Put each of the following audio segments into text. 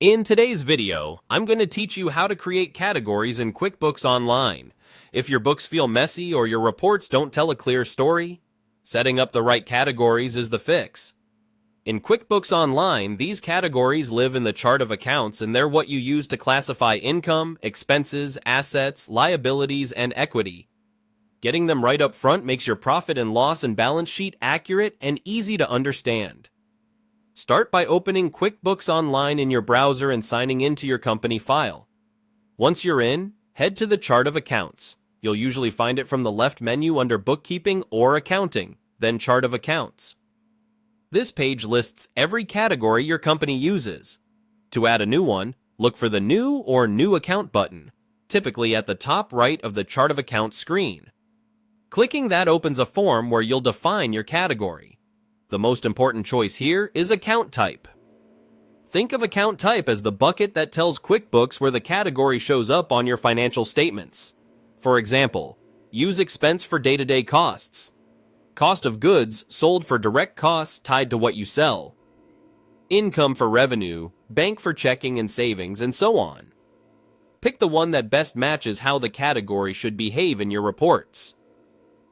In today's video, I'm going to teach you how to create categories in QuickBooks Online. If your books feel messy or your reports don't tell a clear story, setting up the right categories is the fix. In QuickBooks Online, these categories live in the chart of accounts and they're what you use to classify income, expenses, assets, liabilities, and equity. Getting them right up front makes your profit and loss and balance sheet accurate and easy to understand. Start by opening QuickBooks Online in your browser and signing into your company file. Once you're in, head to the chart of accounts. You'll usually find it from the left menu under Bookkeeping or Accounting, then Chart of Accounts. This page lists every category your company uses. To add a new one, look for the New or New Account button, typically at the top right of the Chart of Accounts screen. Clicking that opens a form where you'll define your category. The most important choice here is account type. Think of account type as the bucket that tells QuickBooks where the category shows up on your financial statements. For example, use expense for day-to-day costs. Cost of goods sold for direct costs tied to what you sell. Income for revenue, bank for checking and savings, and so on. Pick the one that best matches how the category should behave in your reports.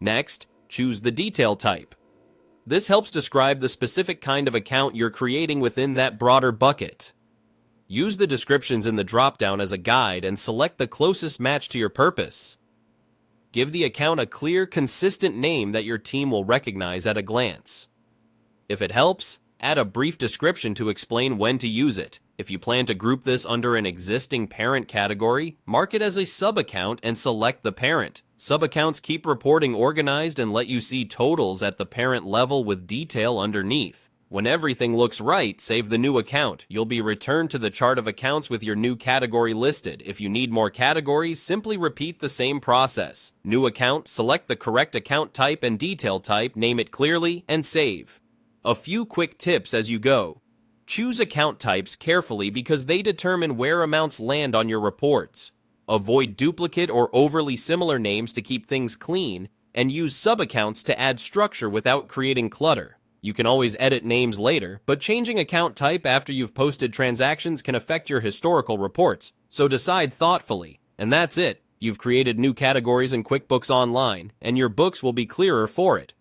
Next, choose the detail type. This helps describe the specific kind of account you're creating within that broader bucket. Use the descriptions in the drop-down as a guide and select the closest match to your purpose. Give the account a clear, consistent name that your team will recognize at a glance. If it helps, add a brief description to explain when to use it. If you plan to group this under an existing parent category, mark it as a sub-account and select the parent. Sub-accounts keep reporting organized and let you see totals at the parent level with detail underneath. When everything looks right, save the new account. You'll be returned to the chart of accounts with your new category listed. If you need more categories, simply repeat the same process. New account, select the correct account type and detail type, name it clearly, and save. A few quick tips as you go. Choose account types carefully because they determine where amounts land on your reports. Avoid duplicate or overly similar names to keep things clean, and use sub-accounts to add structure without creating clutter. You can always edit names later, but changing account type after you've posted transactions can affect your historical reports, so decide thoughtfully. And that's it. You've created new categories in QuickBooks Online, and your books will be clearer for it.